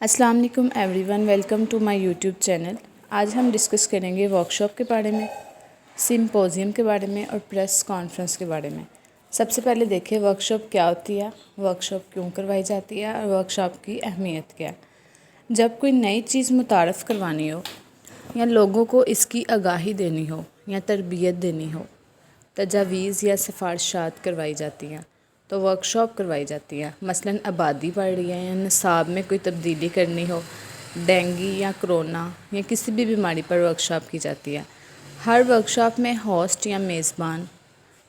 अस्सलाम वालेकुम everyone, welcome to my YouTube channel. आज हम डिस्कस करेंगे वर्कशॉप के बारे में, सिम्पोजियम के बारे में और प्रेस कॉन्फ्रेंस के बारे में। सबसे पहले देखिए वर्कशॉप क्या होती है, वर्कशॉप क्यों करवाई जाती है और वर्कशॉप की अहमियत क्या है। जब कोई नई चीज़ मुतारफ़ करवानी हो या लोगों को इसकी आगाही देनी हो या तरबियत देनी हो, तजावीज़ या सिफारिशात करवाई जाती हैं तो वर्कशॉप करवाई जाती है। मसलन आबादी बढ़ रही है या निसाब में कोई तब्दीली करनी हो, डेंगू या कोरोना या किसी भी बीमारी पर वर्कशॉप की जाती है। हर वर्कशॉप में होस्ट या मेज़बान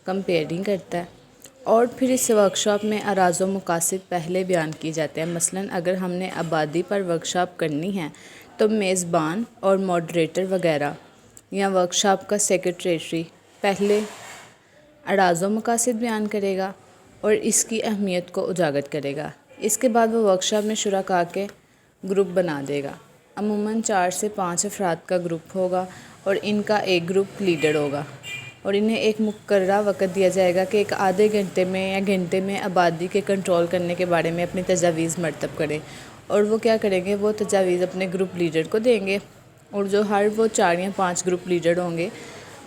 कंपेयरिंग करता है और फिर इस वर्कशॉप में अराज़ व मकासिद पहले बयान किए जाते हैं। मसलन अगर हमने आबादी पर वर्कशॉप करनी है तो मेज़बान और मॉडरेटर वगैरह या वर्कशॉप का सेक्रेटरी पहले अराज़ व मकासिद बयान करेगा और इसकी अहमियत को उजागर करेगा। इसके बाद वो वर्कशॉप में शुरका के ग्रुप बना देगा। अमूमन 4 से 5 अफराद का ग्रुप होगा और इनका एक ग्रुप लीडर होगा और इन्हें एक मुकर्ररा वक्त दिया जाएगा कि एक आधे घंटे में या घंटे में आबादी के कंट्रोल करने के बारे में अपनी तजावीज़ मरतब करें। और वो क्या करेंगे, वो तजावीज़ अपने ग्रुप लीडर को देंगे और जो वो 4 या 5 ग्रुप लीडर होंगे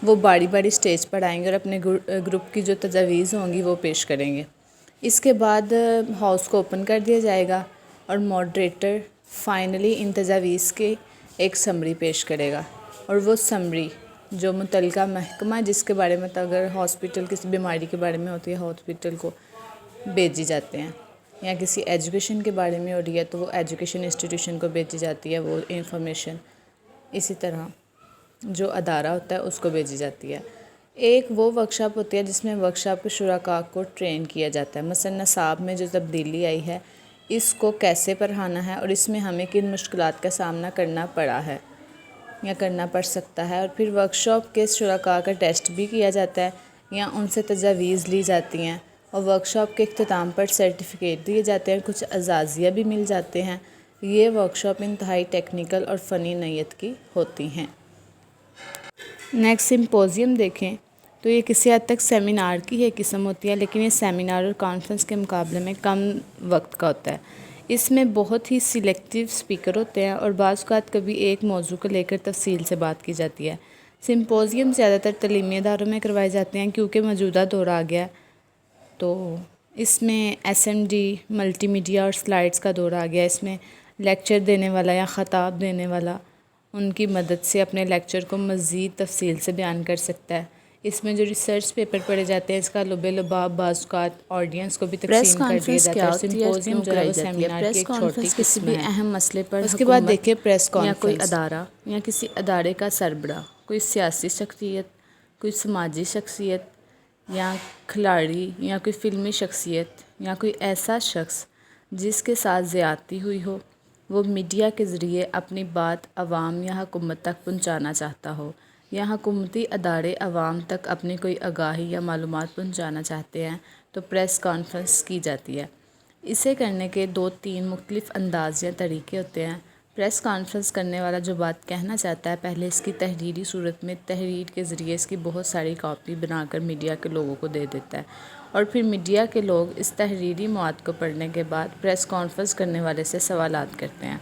वो बारी बारी स्टेज पर आएंगे और अपने ग्रुप की जो तजावीज़ होंगी वो पेश करेंगे। इसके बाद हाउस को ओपन कर दिया जाएगा और मॉडरेटर फाइनली इन तजावीज़ के एक समरी पेश करेगा और वो समरी जो मुतलका महकमा जिसके बारे में अगर हॉस्पिटल किसी बीमारी के बारे में होती है हॉस्पिटल को भेजी जाते हैं या किसी एजुकेशन के बारे में हो रही है तो वो एजुकेशन इंस्टीट्यूशन को भेजी जाती है वो इंफॉर्मेशन। इसी तरह जो अदारा होता है उसको भेजी जाती है। एक वो वर्कशॉप होती है जिसमें वर्कशॉप के शुरका को ट्रेन किया जाता है। मसलन नसाब में जो तब्दीली आई है इसको कैसे पढ़ाना है और इसमें हमें किन मुश्किलात का सामना करना पड़ा है या करना पड़ सकता है। और फिर वर्कशॉप के शुरका का टेस्ट भी किया जाता है या उनसे तजावीज़ ली जाती हैं और वर्कशॉप के इख्तिताम पर सर्टिफिकेट दिए जाते हैं, कुछ अज़ाज़िया भी मिल जाते हैं। ये वर्कशॉप इंतहाई टेक्निकल और फ़नी नैयत की होती हैं। नेक्स्ट सिम्पोजियम देखें तो ये किसी हद तक सेमिनार की ही किस्म होती है, लेकिन ये सेमिनार और कॉन्फ्रेंस के मुकाबले में कम वक्त का होता है। इसमें बहुत ही सिलेक्टिव स्पीकर होते हैं और बाज़ औक़ात कभी एक मौजू को लेकर तफसील से बात की जाती है। सिम्पोजियम ज़्यादातर तलीमी इदारों में करवाए जाते हैं क्योंकि मौजूदा दौर आ गया तो इसमें SMD मल्टीमीडिया और स्लाइड्स का दौर आ गया। इसमें लेक्चर देने वाला या ख़ताब देने वाला उनकी मदद से अपने लेक्चर को मज़ीद तफसील से बयान कर सकता है। इसमें जो रिसर्च पेपर पढ़े जाते हैं इसका लुबे-लुबाब बाज़ औक़ात ऑडियंस को भी तकसीम कर दिया जाता है। सिम्पोजियम जो है वो सेमिनार की एक छोटी किसी भी अहम मसले पर। उसके बाद देखिए प्रेस कॉन्फ्रेंस या कोई अदारा या किसी अदारे का सरबराह, कोई सियासी शख्सियत, कोई समाजी शख्सियत या खिलाड़ी या कोई फ़िल्मी शख्सियत या कोई ऐसा शख्स जिसके साथ ज़्यादती हुई हो वो मीडिया के ज़रिए अपनी बात अवाम या हुकूमत तक पहुंचाना चाहता हो या हुकूमती अदारे अवाम तक अपनी कोई आगाही या मालूमात पहुंचाना चाहते हैं तो प्रेस कॉन्फ्रेंस की जाती है। इसे करने के 2-3 मुख्तलिफ़ अंदाज़ या तरीके होते हैं। प्रेस कॉन्फ्रेंस करने वाला जो बात कहना चाहता है पहले इसकी तहरीरी सूरत में तहरीर के ज़रिए इसकी बहुत सारी कॉपी बनाकर मीडिया के लोगों को दे देता है और फिर मीडिया के लोग इस तहरीरी मवाद को पढ़ने के बाद प्रेस कॉन्फ्रेंस करने वाले से सवालात करते हैं।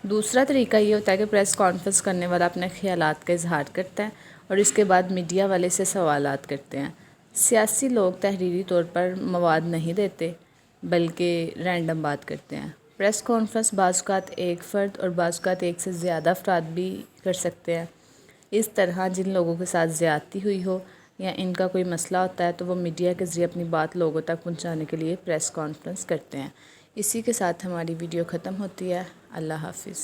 दूसरा तरीका ये होता है कि प्रेस कॉन्फ्रेंस करने वाला अपने ख़यालात का इजहार करता है और इसके बाद मीडिया वाले से सवालात करते हैं। सियासी लोग तहरीरी तौर पर मवाद नहीं देते बल्कि रैंडम बात करते हैं। प्रेस कॉन्फ्रेंस बाज़ औक़ात एक फ़र्द और बाज़ औक़ात एक से ज़्यादा अफराद भी कर सकते हैं। इस तरह जिन लोगों के साथ ज़्यादती हुई हो या इनका कोई मसला होता है तो वो मीडिया के ज़रिए अपनी बात लोगों तक पहुंचाने के लिए प्रेस कॉन्फ्रेंस करते हैं। इसी के साथ हमारी वीडियो ख़त्म होती है। अल्लाह हाफ़िज़।